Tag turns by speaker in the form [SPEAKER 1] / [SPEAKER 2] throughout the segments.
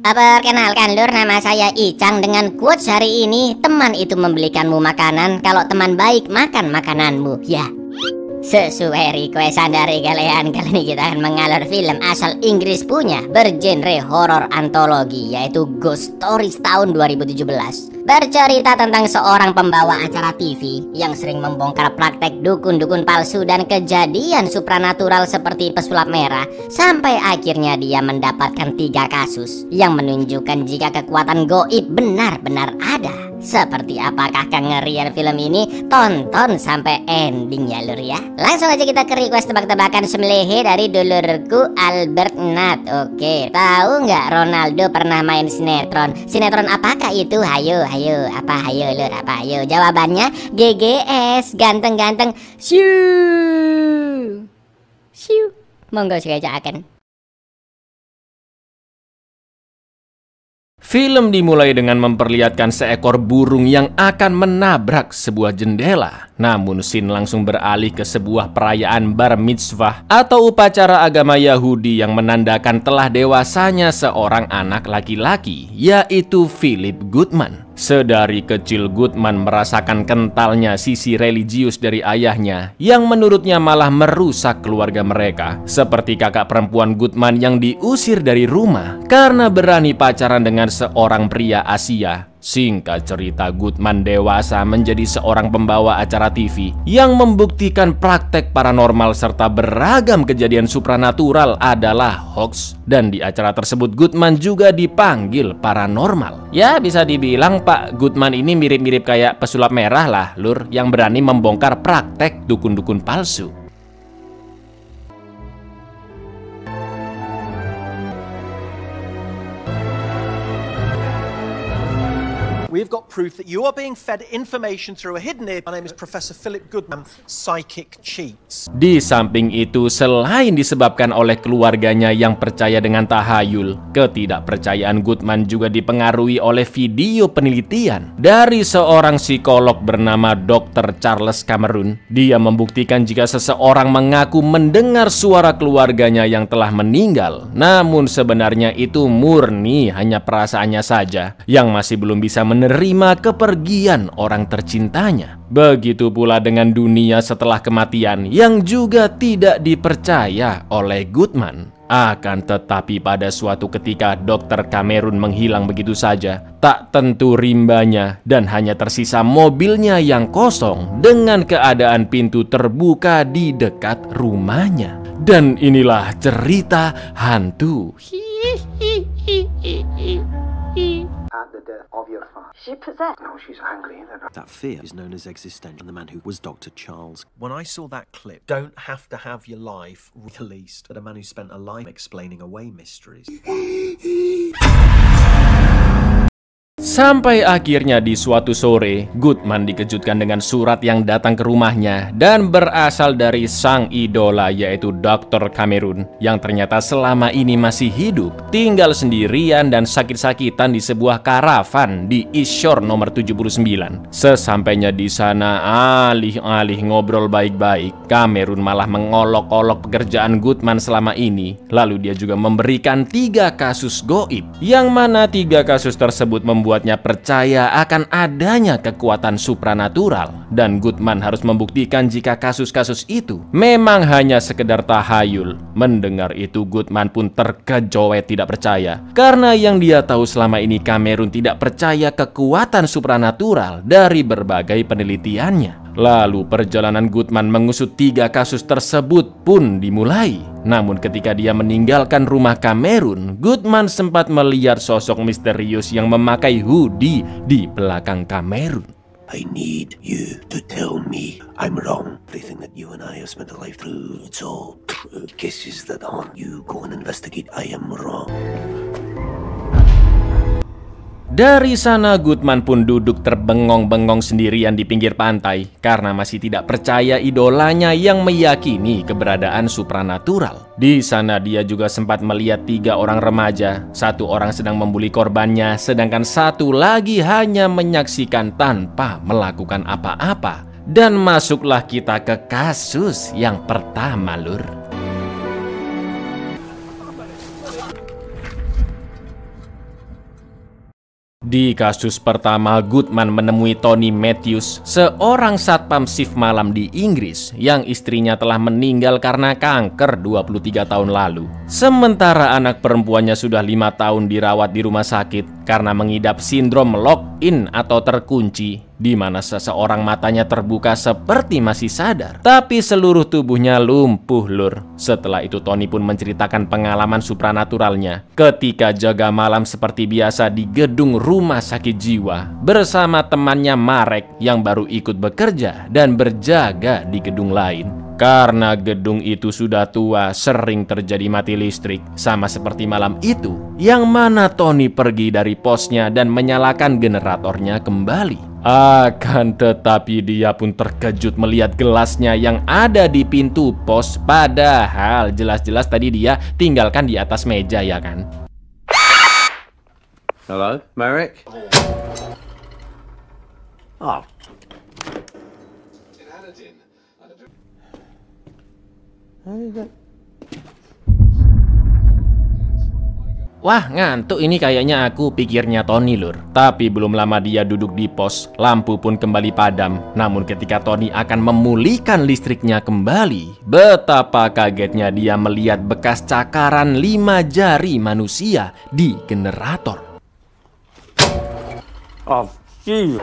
[SPEAKER 1] Perkenalkan Lur, nama saya Icang. Dengan quotes hari ini, teman itu membelikanmu makanan, kalau teman baik makan makananmu. Ya, sesuai requestan dari kalian, kali ini kita akan mengalur film asal Inggris punya bergenre horor antologi, yaitu Ghost Stories tahun 2017. Bercerita tentang seorang pembawa acara TV yang sering membongkar praktek dukun-dukun palsu dan kejadian supranatural seperti pesulap merah, sampai akhirnya dia mendapatkan 3 kasus yang menunjukkan jika kekuatan goib benar-benar ada. Seperti apakah kengerian film ini? Tonton sampai ending ya Lur ya. Langsung aja kita ke request tebak-tebakan sembelihe dari dulurku Albert Nat. Oke, tahu nggak Ronaldo pernah main sinetron? Sinetron apakah itu? Hayo apa hayo Lur, apa hayo? Jawabannya GGS, ganteng-ganteng. Siu. Monggo akan.
[SPEAKER 2] Film dimulai dengan memperlihatkan seekor burung yang akan menabrak sebuah jendela. Namun scene langsung beralih ke sebuah perayaan bar mitzvah atau upacara agama Yahudi yang menandakan telah dewasanya seorang anak laki-laki, yaitu Philip Goodman. Sedari kecil Goodman merasakan kentalnya sisi religius dari ayahnya yang menurutnya malah merusak keluarga mereka. Seperti kakak perempuan Goodman yang diusir dari rumah karena berani pacaran dengan seorang pria Asia. Singkat cerita, Goodman dewasa menjadi seorang pembawa acara TV yang membuktikan praktek paranormal serta beragam kejadian supranatural adalah hoax. Dan di acara tersebut Goodman juga dipanggil paranormal. Ya, bisa dibilang Pak Goodman ini mirip-mirip kayak pesulap merah lah Lur, yang berani membongkar praktek dukun-dukun palsu.
[SPEAKER 3] We've got proof that you are being fed information through a hidden ear. My name is Professor Philip Goodman, Psychic Cheats.
[SPEAKER 2] Di samping itu, selain disebabkan oleh keluarganya yang percaya dengan tahayul, ketidakpercayaan Goodman juga dipengaruhi oleh video penelitian dari seorang psikolog bernama Dr. Charles Cameron. Dia membuktikan jika seseorang mengaku mendengar suara keluarganya yang telah meninggal, namun sebenarnya itu murni hanya perasaannya saja yang masih belum bisa menerima kepergian orang tercintanya. Begitu pula dengan dunia setelah kematian yang juga tidak dipercaya oleh Goodman. Akan tetapi pada suatu ketika Dr. Cameron menghilang begitu saja, tak tentu rimbanya, dan hanya tersisa mobilnya yang kosong dengan keadaan pintu terbuka di dekat rumahnya. Dan inilah cerita hantu.
[SPEAKER 4] The death of your father. She possessed? No, she's angry. That fear is known as existential. The man who was Dr. Charles.
[SPEAKER 3] When I saw that clip, don't have to have your life released, but a man who spent a life explaining away mysteries.
[SPEAKER 2] Sampai akhirnya di suatu sore, Goodman dikejutkan dengan surat yang datang ke rumahnya dan berasal dari sang idola, yaitu Dr. Cameron, yang ternyata selama ini masih hidup, tinggal sendirian dan sakit-sakitan di sebuah karavan di East Shore nomor 79. Sesampainya di sana, alih-alih ngobrol baik-baik, Cameron malah mengolok-olok pekerjaan Goodman selama ini. Lalu dia juga memberikan 3 kasus goib, yang mana 3 kasus tersebut membuatnya percaya akan adanya kekuatan supranatural, dan Goodman harus membuktikan jika kasus-kasus itu memang hanya sekedar tahayul. Mendengar itu, Goodman pun terkejoet tidak percaya, karena yang dia tahu selama ini Cameron tidak percaya kekuatan supranatural dari berbagai penelitiannya. Lalu perjalanan Goodman mengusut 3 kasus tersebut pun dimulai. Namun ketika dia meninggalkan rumah Cameron, Goodman sempat melihat sosok misterius yang memakai hoodie di belakang Cameron.
[SPEAKER 5] I need you to tell me I'm wrong. Everything that you and I have spent a life through, it's all cases that haunt you. Go and investigate. I am wrong.
[SPEAKER 2] Dari sana Goodman pun duduk terbengong-bengong sendirian di pinggir pantai karena masih tidak percaya idolanya yang meyakini keberadaan supranatural. Di sana dia juga sempat melihat 3 orang remaja. 1 orang sedang membuli korbannya, sedangkan 1 lagi hanya menyaksikan tanpa melakukan apa-apa. Dan masuklah kita ke kasus yang pertama, Lur. Di kasus pertama, Goodman menemui Tony Matthews, seorang satpam shift malam di Inggris yang istrinya telah meninggal karena kanker 23 tahun lalu. Sementara anak perempuannya sudah 5 tahun dirawat di rumah sakit karena mengidap sindrom lock-in atau terkunci, di mana seseorang matanya terbuka seperti masih sadar, tapi seluruh tubuhnya lumpuh, Lur. Setelah itu Tony pun menceritakan pengalaman supranaturalnya ketika jaga malam seperti biasa di gedung rumah sakit jiwa bersama temannya Marek yang baru ikut bekerja dan berjaga di gedung lain. Karena gedung itu sudah tua, sering terjadi mati listrik, sama seperti malam itu, yang mana Tony pergi dari posnya dan menyalakan generatornya kembali. Akan tetapi dia pun terkejut melihat gelasnya yang ada di pintu pos, padahal jelas-jelas tadi dia tinggalkan di atas meja, ya kan?
[SPEAKER 4] Hello, Marek? Oh.
[SPEAKER 2] Wah, ngantuk ini kayaknya aku, pikirnya Tony, Lur. Tapi belum lama dia duduk di pos, lampu pun kembali padam. Namun ketika Tony akan memulihkan listriknya kembali, betapa kagetnya dia melihat bekas cakaran 5 jari manusia di generator.
[SPEAKER 4] Oh, gee.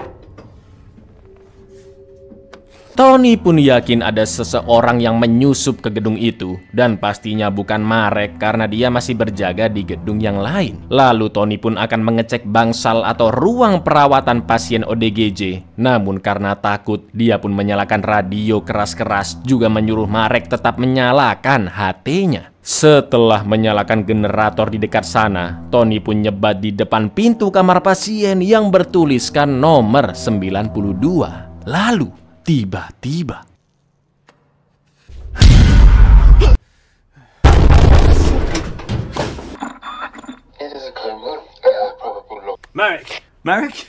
[SPEAKER 2] Tony pun yakin ada seseorang yang menyusup ke gedung itu, dan pastinya bukan Marek karena dia masih berjaga di gedung yang lain. Lalu Tony pun akan mengecek bangsal atau ruang perawatan pasien ODGJ. Namun karena takut, dia pun menyalakan radio keras-keras, juga menyuruh Marek tetap menyalakan HT-nya. Setelah menyalakan generator di dekat sana, Tony pun nyebat di depan pintu kamar pasien yang bertuliskan nomor 92. Lalu tiba-tiba
[SPEAKER 4] Marek?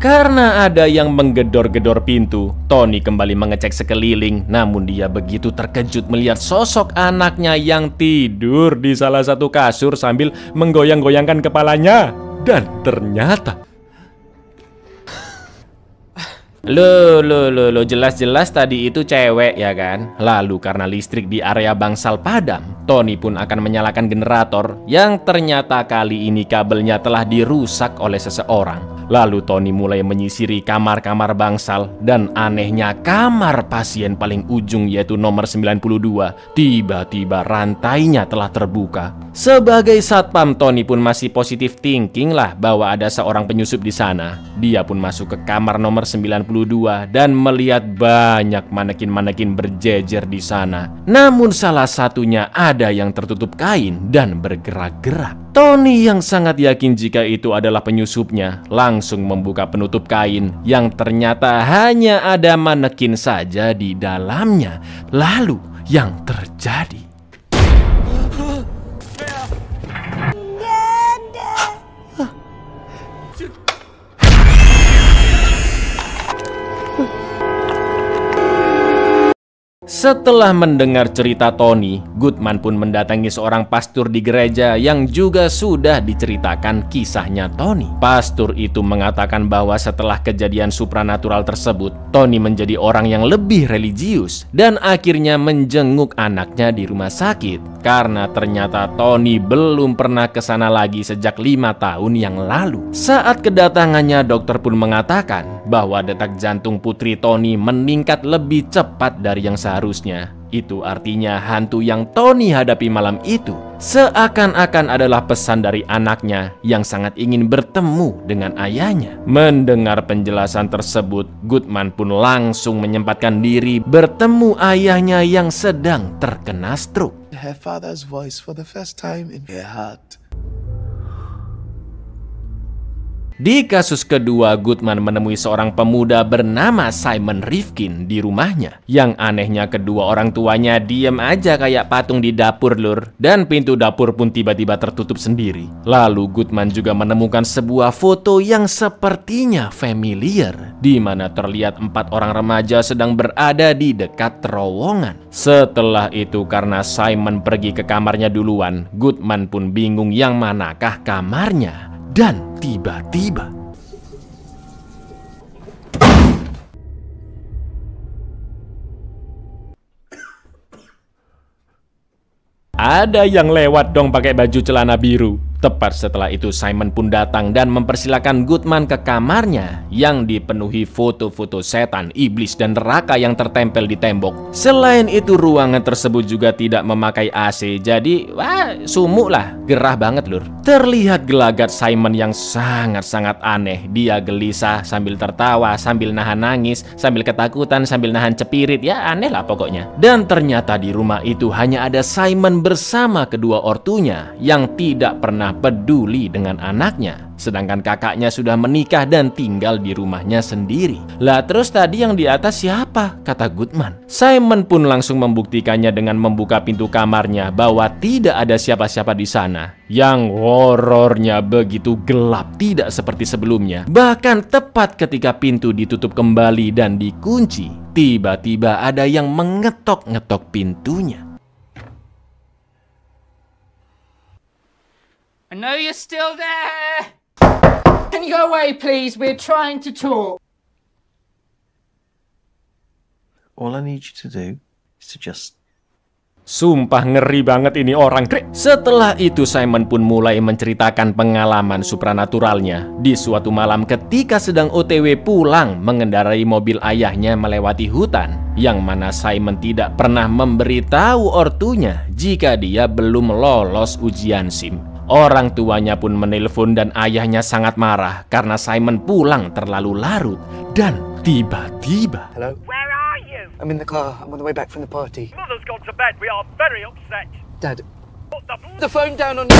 [SPEAKER 2] karena ada yang menggedor-gedor pintu, Tony kembali mengecek sekeliling. Namun dia begitu terkejut melihat sosok anaknya yang tidur di salah satu kasur sambil menggoyang-goyangkan kepalanya. Dan ternyata Loh, jelas-jelas tadi itu cewek, ya kan? Lalu karena listrik di area bangsal padam, Tony pun akan menyalakan generator yang ternyata kali ini kabelnya telah dirusak oleh seseorang. Lalu Tony mulai menyisiri kamar-kamar bangsal, dan anehnya kamar pasien paling ujung yaitu nomor 92, tiba-tiba rantainya telah terbuka. Sebagai satpam, Tony pun masih positive thinking lah bahwa ada seorang penyusup di sana. Dia pun masuk ke kamar nomor 92 dan melihat banyak manekin-manekin berjejer di sana. Namun salah satunya ada yang tertutup kain dan bergerak-gerak. Tony yang sangat yakin jika itu adalah penyusupnya langsung membuka penutup kain yang ternyata hanya ada manekin saja di dalamnya. Lalu yang terjadi, setelah mendengar cerita Tony, Goodman pun mendatangi seorang pastor di gereja yang juga sudah diceritakan kisahnya Tony. Pastor itu mengatakan bahwa setelah kejadian supranatural tersebut, Tony menjadi orang yang lebih religius dan akhirnya menjenguk anaknya di rumah sakit. Karena ternyata Tony belum pernah ke sana lagi sejak 5 tahun yang lalu. Saat kedatangannya, dokter pun mengatakan bahwa detak jantung putri Tony meningkat lebih cepat dari yang seharusnya. Itu artinya hantu yang Tony hadapi malam itu seakan-akan adalah pesan dari anaknya yang sangat ingin bertemu dengan ayahnya. Mendengar penjelasan tersebut, Goodman pun langsung menyempatkan diri bertemu ayahnya yang sedang terkena stroke.
[SPEAKER 6] Her father's voice for the first time in her heart.
[SPEAKER 2] Di kasus kedua, Goodman menemui seorang pemuda bernama Simon Rifkin di rumahnya. Yang anehnya kedua orang tuanya diem aja kayak patung di dapur, Lur. Dan pintu dapur pun tiba-tiba tertutup sendiri. Lalu Goodman juga menemukan sebuah foto yang sepertinya familiar, di mana terlihat 4 orang remaja sedang berada di dekat terowongan. Setelah itu karena Simon pergi ke kamarnya duluan, Goodman pun bingung yang manakah kamarnya. Dan tiba-tiba ada yang lewat dong pakai baju celana biru. Tepat setelah itu Simon pun datang dan mempersilahkan Goodman ke kamarnya yang dipenuhi foto-foto setan, iblis, dan neraka yang tertempel di tembok. Selain itu ruangan tersebut juga tidak memakai AC, jadi sumuk lah, gerah banget lur. Terlihat gelagat Simon yang sangat-sangat aneh. Dia gelisah sambil tertawa, sambil nahan nangis, sambil ketakutan, sambil nahan cepirit, ya aneh lah pokoknya. Dan ternyata di rumah itu hanya ada Simon bersama kedua ortunya yang tidak pernah peduli dengan anaknya, sedangkan kakaknya sudah menikah dan tinggal di rumahnya sendiri. Lah terus tadi yang di atas siapa? Kata Goodman. Simon pun langsung membuktikannya dengan membuka pintu kamarnya bahwa tidak ada siapa-siapa di sana. Yang horornya begitu gelap, tidak seperti sebelumnya. Bahkan tepat ketika pintu ditutup kembali dan dikunci, tiba-tiba ada yang mengetok-ngetok pintunya.
[SPEAKER 7] I know you're still there! Can you go away, please? We're trying to talk.
[SPEAKER 4] All I need you to do is to just...
[SPEAKER 2] Sumpah ngeri banget ini orang. Setelah itu Simon pun mulai menceritakan pengalaman supranaturalnya. Di suatu malam ketika sedang OTW pulang mengendarai mobil ayahnya melewati hutan, yang mana Simon tidak pernah memberitahu ortunya jika dia belum lolos ujian SIM. Orang tuanya pun menelpon dan ayahnya sangat marah karena Simon pulang terlalu larut. Dan tiba-tiba,
[SPEAKER 6] Hello?
[SPEAKER 8] Where are you?
[SPEAKER 6] I'm in the car. I'm on the way back from the party.
[SPEAKER 8] Mother's gone to bed. We are very upset.
[SPEAKER 6] Dad,
[SPEAKER 8] Put
[SPEAKER 6] the phone down on...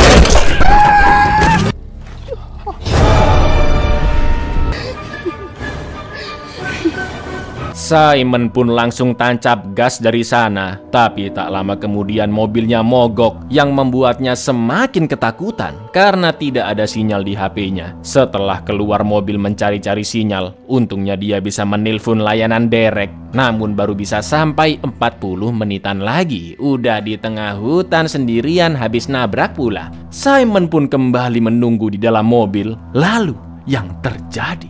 [SPEAKER 2] Simon pun langsung tancap gas dari sana. Tapi tak lama kemudian mobilnya mogok yang membuatnya semakin ketakutan karena tidak ada sinyal di HP-nya. Setelah keluar mobil mencari-cari sinyal, untungnya dia bisa menelpon layanan derek. Namun baru bisa sampai 40 menitan lagi. Udah di tengah hutan sendirian habis nabrak pula. Simon pun kembali menunggu di dalam mobil. Lalu yang terjadi,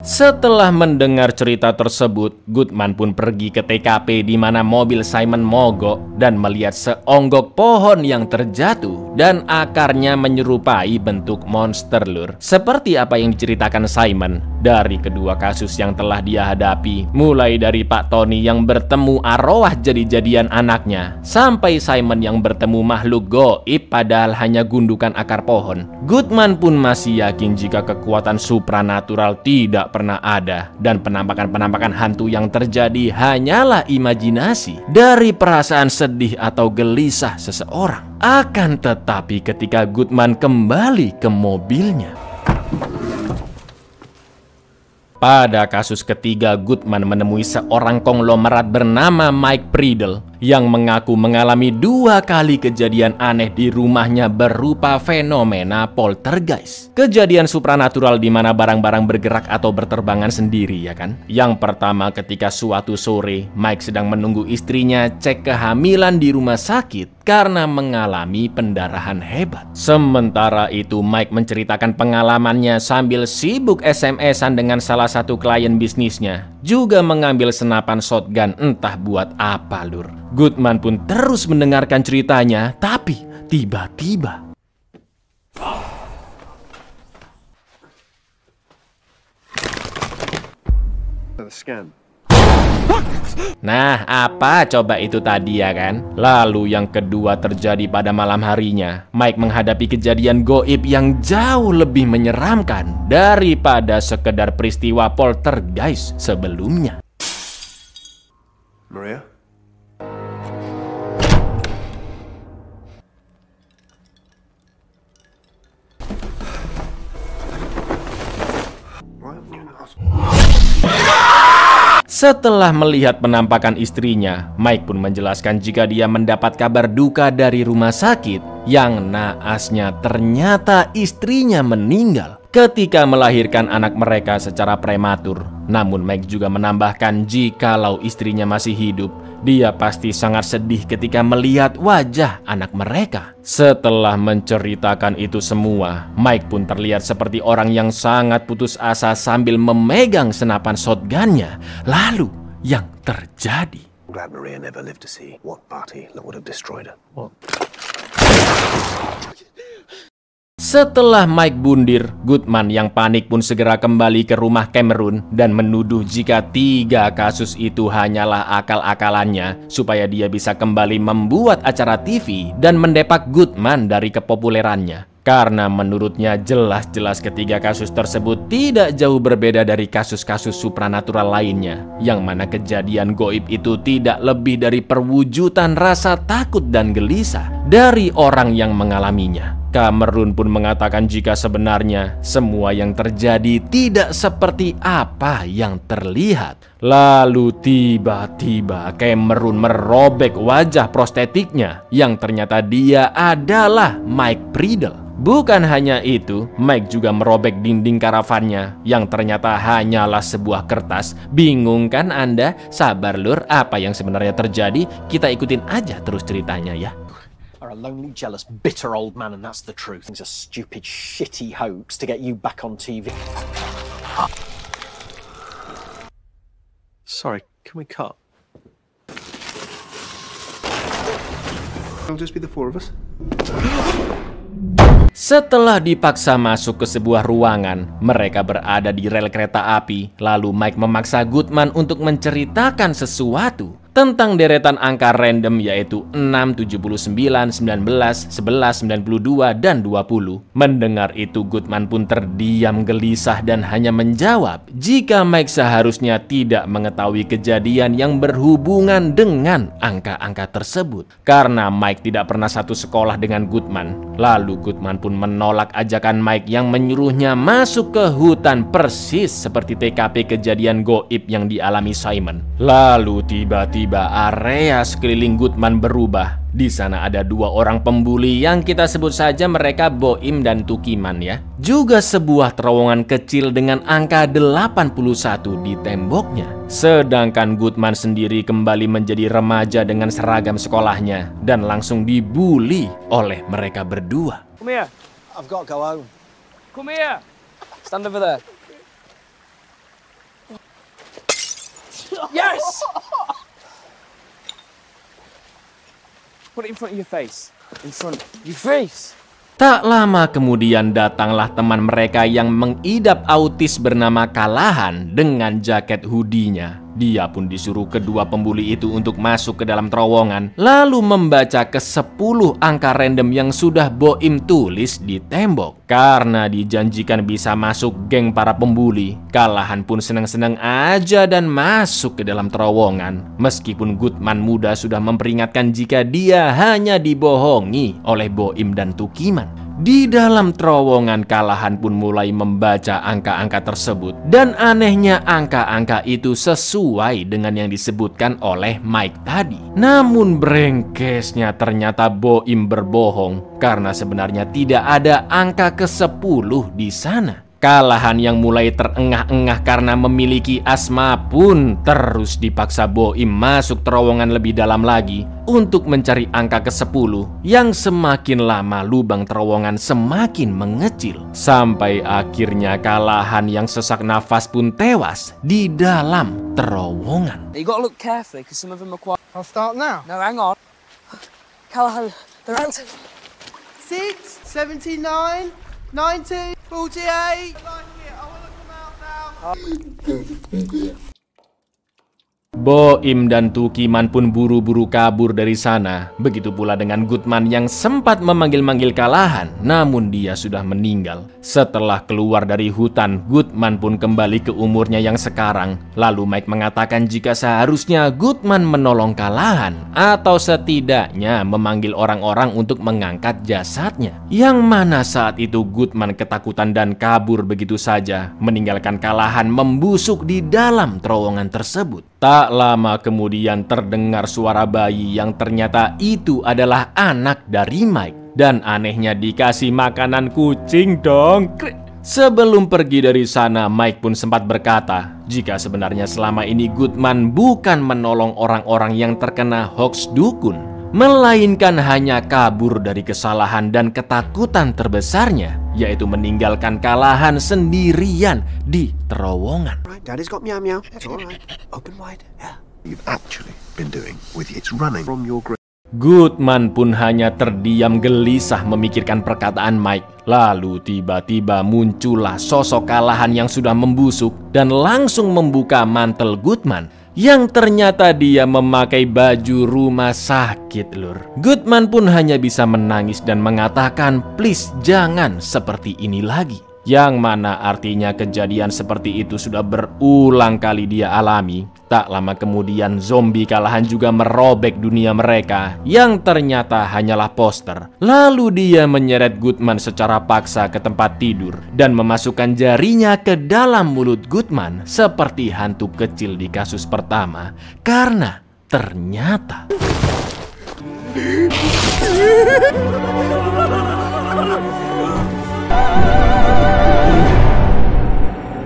[SPEAKER 2] setelah mendengar cerita tersebut, Goodman pun pergi ke TKP di mana mobil Simon mogok dan melihat seonggok pohon yang terjatuh dan akarnya menyerupai bentuk monster lur. Seperti apa yang diceritakan Simon dari kedua kasus yang telah dia hadapi, mulai dari Pak Tony yang bertemu arwah jadi-jadian anaknya, sampai Simon yang bertemu makhluk goib padahal hanya gundukan akar pohon. Goodman pun masih yakin jika kekuatan supranatural tidak pernah ada dan penampakan-penampakan hantu yang terjadi hanyalah imajinasi dari perasaan sedih atau gelisah seseorang. Akan tetapi ketika Goodman kembali ke mobilnya, pada kasus ketiga, Goodman menemui seorang konglomerat bernama Mike Priddle yang mengaku mengalami 2 kali kejadian aneh di rumahnya berupa fenomena poltergeist. Kejadian supranatural di mana barang-barang bergerak atau berterbangan sendiri, ya kan? Yang pertama ketika suatu sore, Mike sedang menunggu istrinya cek kehamilan di rumah sakit karena mengalami pendarahan hebat. Sementara itu, Mike menceritakan pengalamannya sambil sibuk SMS-an dengan salah satu klien bisnisnya. Juga mengambil senapan shotgun entah buat apa lur. Goodman pun terus mendengarkan ceritanya, tapi tiba-tiba nah, apa coba itu tadi ya kan? Lalu yang kedua terjadi pada malam harinya. Mike menghadapi kejadian goib yang jauh lebih menyeramkan daripada sekedar peristiwa poltergeist sebelumnya.
[SPEAKER 4] Maria?
[SPEAKER 2] Setelah melihat penampakan istrinya, Mike pun menjelaskan jika dia mendapat kabar duka dari rumah sakit yang naasnya ternyata istrinya meninggal ketika melahirkan anak mereka secara prematur. Namun Mike juga menambahkan jikalau istrinya masih hidup, dia pasti sangat sedih ketika melihat wajah anak mereka. Setelah menceritakan itu semua, Mike pun terlihat seperti orang yang sangat putus asa sambil memegang senapan shotgunnya. Lalu yang terjadi?
[SPEAKER 5] I'm glad Maria never lived to see what party that would have destroyed her. What?
[SPEAKER 2] Setelah Mike bundir, Goodman yang panik pun segera kembali ke rumah Cameron dan menuduh jika 3 kasus itu hanyalah akal-akalannya supaya dia bisa kembali membuat acara TV dan mendepak Goodman dari kepopulerannya. Karena menurutnya jelas-jelas ketiga kasus tersebut tidak jauh berbeda dari kasus-kasus supranatural lainnya, yang mana kejadian goib itu tidak lebih dari perwujudan rasa takut dan gelisah dari orang yang mengalaminya. Cameron pun mengatakan jika sebenarnya semua yang terjadi tidak seperti apa yang terlihat. Lalu tiba-tiba Cameron merobek wajah prostetiknya yang ternyata dia adalah Mike Bridle. Bukan hanya itu, Mike juga merobek dinding karavannya yang ternyata hanyalah sebuah kertas. Bingung kan Anda? Sabar lur, apa yang sebenarnya terjadi? Kita ikutin aja terus ceritanya ya.
[SPEAKER 3] Are a lonely, jealous, bitter old man, and that's the truth. It's a stupid, shitty hoax to get you back on TV. Sorry, can we cut?
[SPEAKER 4] It'll just be the 4 of us.
[SPEAKER 2] Setelah dipaksa masuk ke sebuah ruangan, mereka berada di rel kereta api. Lalu Mike memaksa Goodman untuk menceritakan sesuatu tentang deretan angka random yaitu 6, 79, 19, 11, 92, dan 20. Mendengar itu Goodman pun terdiam gelisah dan hanya menjawab jika Mike seharusnya tidak mengetahui kejadian yang berhubungan dengan angka-angka tersebut. Karena Mike tidak pernah satu sekolah dengan Goodman. Lalu Goodman pun menolak ajakan Mike yang menyuruhnya masuk ke hutan persis seperti TKP kejadian goib yang dialami Simon. Lalu tiba-tiba area sekeliling Goodman berubah. Di sana ada 2 orang pembuli yang kita sebut saja mereka Boim dan Tukiman ya. Juga sebuah terowongan kecil dengan angka 81 di temboknya. Sedangkan Goodman sendiri kembali menjadi remaja dengan seragam sekolahnya dan langsung dibuli oleh mereka berdua.
[SPEAKER 8] Come here.
[SPEAKER 3] I've got to go home.
[SPEAKER 8] Come here. Stand over there. Yes! Put it in front of your face. In front of your face.
[SPEAKER 2] Tak lama kemudian datanglah teman mereka yang mengidap autis bernama Callahan dengan jaket hoodie-nya. Dia pun disuruh kedua pembuli itu untuk masuk ke dalam terowongan, lalu membaca ke-10 angka random yang sudah Boim tulis di tembok. Karena dijanjikan bisa masuk geng para pembuli, Callahan pun senang-senang aja dan masuk ke dalam terowongan. Meskipun Goodman muda sudah memperingatkan jika dia hanya dibohongi oleh Boim dan Tukiman. Di dalam terowongan Callahan pun mulai membaca angka-angka tersebut. Dan anehnya angka-angka itu sesuai dengan yang disebutkan oleh Mike tadi. Namun brengkesnya ternyata Boim berbohong. Karena sebenarnya tidak ada angka ke-10 di sana. Callahan yang mulai terengah-engah karena memiliki asma pun terus dipaksa Boim masuk terowongan lebih dalam lagi untuk mencari angka ke-10 yang semakin lama lubang terowongan semakin mengecil. Sampai akhirnya Callahan yang sesak nafas pun tewas di dalam terowongan.
[SPEAKER 7] You gotta look carefully because some of them are quite...
[SPEAKER 9] I'll start now.
[SPEAKER 7] No, hang on. Callahan, they're answering.
[SPEAKER 9] 6, 79, 90, 48. I like it. I want to come out now.
[SPEAKER 2] Boim dan Tukiman pun buru-buru kabur dari sana. Begitu pula dengan Goodman yang sempat memanggil-manggil kalahan, namun dia sudah meninggal. Setelah keluar dari hutan, Goodman pun kembali ke umurnya yang sekarang. Lalu Mike mengatakan jika seharusnya Goodman menolong kalahan, atau setidaknya memanggil orang-orang untuk mengangkat jasadnya. Yang mana saat itu Goodman ketakutan dan kabur begitu saja, meninggalkan kalahan membusuk di dalam terowongan tersebut. Tak lama kemudian terdengar suara bayi yang ternyata itu adalah anak dari Mike. Dan anehnya dikasih makanan kucing dong. Sebelum pergi dari sana, Mike pun sempat berkata, jika sebenarnya selama ini Goodman bukan menolong orang-orang yang terkena hoax dukun, melainkan hanya kabur dari kesalahan dan ketakutan terbesarnya, yaitu meninggalkan kalahan sendirian di terowongan.
[SPEAKER 5] Right, Daddy's got meow meow. It's all right. Open wide. Yeah. You've actually been doing with it's running from your grave.
[SPEAKER 2] Goodman pun hanya terdiam gelisah memikirkan perkataan Mike. Lalu tiba-tiba muncullah sosok kalahan yang sudah membusuk dan langsung membuka mantel Goodman, yang ternyata dia memakai baju rumah sakit, lur. Goodman pun hanya bisa menangis dan mengatakan, please jangan seperti ini lagi. Yang mana artinya kejadian seperti itu sudah berulang kali dia alami. Tak lama kemudian zombie kalahan juga merobek dunia mereka, yang ternyata hanyalah poster. Lalu dia menyeret Goodman secara paksa ke tempat tidur dan memasukkan jarinya ke dalam mulut Goodman seperti hantu kecil di kasus pertama. Karena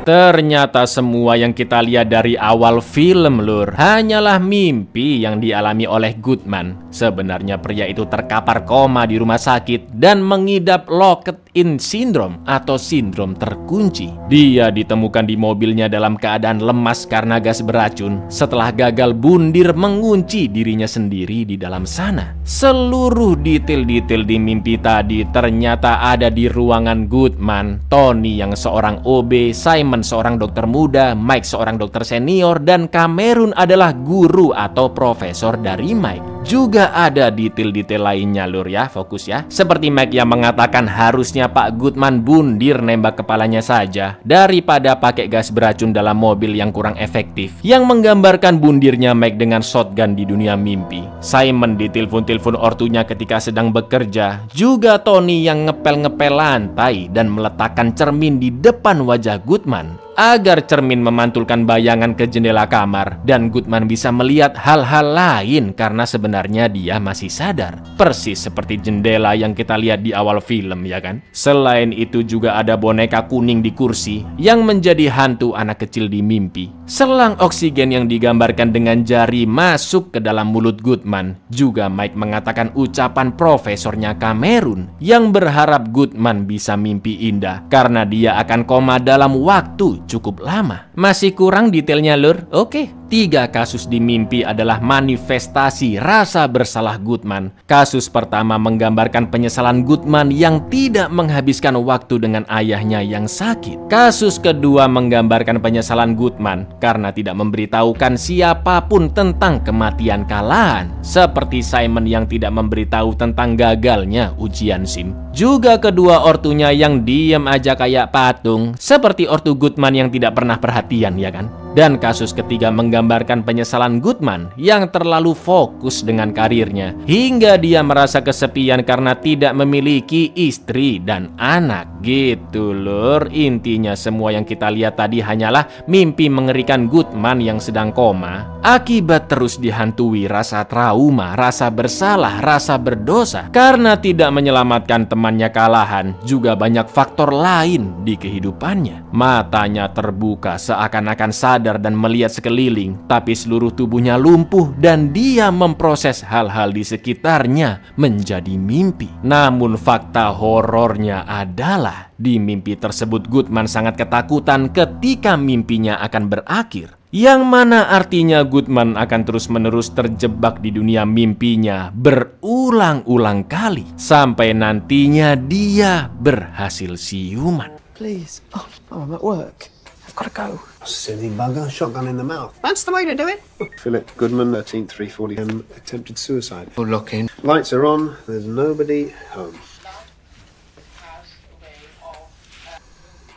[SPEAKER 2] ternyata semua yang kita lihat dari awal film, lur, hanyalah mimpi yang dialami oleh Goodman. Sebenarnya pria itu terkapar koma di rumah sakit dan mengidap locked-in syndrome atau sindrom terkunci. Dia ditemukan di mobilnya dalam keadaan lemas karena gas beracun setelah gagal bundir mengunci dirinya sendiri di dalam sana. Seluruh detail-detail di mimpi tadi ternyata ada di ruangan Goodman. Tony yang seorang OB, Simon seorang dokter muda, Mike seorang dokter senior, dan Cameron adalah guru atau profesor dari Mike. Juga ada detail-detail lainnya, lur, ya, fokus ya. Seperti Mike yang mengatakan harusnya Pak Goodman bundir nembak kepalanya saja daripada pakai gas beracun dalam mobil yang kurang efektif, yang menggambarkan bundirnya Mike dengan shotgun di dunia mimpi. Simon ditelepon-telepon ortunya ketika sedang bekerja. Juga Tony yang ngepel-ngepel lantai dan meletakkan cermin di depan wajah Goodman agar cermin memantulkan bayangan ke jendela kamar dan Goodman bisa melihat hal-hal lain karena sebenarnya dia masih sadar. Persis seperti jendela yang kita lihat di awal film, ya kan? Selain itu juga ada boneka kuning di kursi yang menjadi hantu anak kecil di mimpi. Selang oksigen yang digambarkan dengan jari masuk ke dalam mulut Goodman. Juga Mike mengatakan ucapan profesornya Cameron yang berharap Goodman bisa mimpi indah karena dia akan koma dalam waktu cukup lama. Masih kurang detailnya, lur? Oke. 3 kasus di mimpi adalah manifestasi rasa bersalah Goodman. Kasus pertama menggambarkan penyesalan Goodman yang tidak menghabiskan waktu dengan ayahnya yang sakit. Kasus kedua menggambarkan penyesalan Goodman karena tidak memberitahukan siapapun tentang kematian kalahan, seperti Simon yang tidak memberitahu tentang gagalnya ujian SIM. Juga kedua ortunya yang diam aja kayak patung, seperti ortu Goodman yang tidak pernah perhatian, ya kan? Dan kasus ketiga menggambarkan penyesalan Goodman yang terlalu fokus dengan karirnya hingga dia merasa kesepian karena tidak memiliki istri dan anak. Gitu, lur. Intinya semua yang kita lihat tadi hanyalah mimpi mengerikan Goodman yang sedang koma akibat terus dihantui rasa trauma, rasa bersalah, rasa berdosa karena tidak menyelamatkan temannya kalahan. Juga banyak faktor lain di kehidupannya. Matanya terbuka seakan-akan sadar dan melihat sekeliling, tapi seluruh tubuhnya lumpuh dan dia memproses hal-hal di sekitarnya menjadi mimpi. Namun fakta horornya adalah di mimpi tersebut Goodman sangat ketakutan ketika mimpinya akan berakhir, yang mana artinya Goodman akan terus-menerus terjebak di dunia mimpinya berulang-ulang kali sampai nantinya dia berhasil siuman.
[SPEAKER 6] Please. Oh, I'm at work.
[SPEAKER 8] I've got to go.
[SPEAKER 4] Silly bugger, shotgun in the mouth.
[SPEAKER 9] That's the way to do it.
[SPEAKER 4] Philip Goodman, 13th, 340 M, attempted suicide.
[SPEAKER 8] Good looking.
[SPEAKER 4] Lights are on, there's nobody home.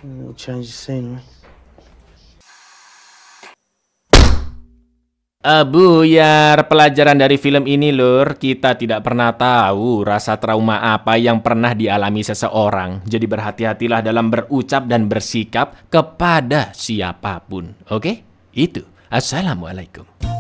[SPEAKER 9] We'll change the scenery.
[SPEAKER 2] Buyar, pelajaran dari film ini lur, kita tidak pernah tahu rasa trauma apa yang pernah dialami seseorang. Jadi berhati-hatilah dalam berucap dan bersikap kepada siapapun. Oke? Itu. Assalamualaikum.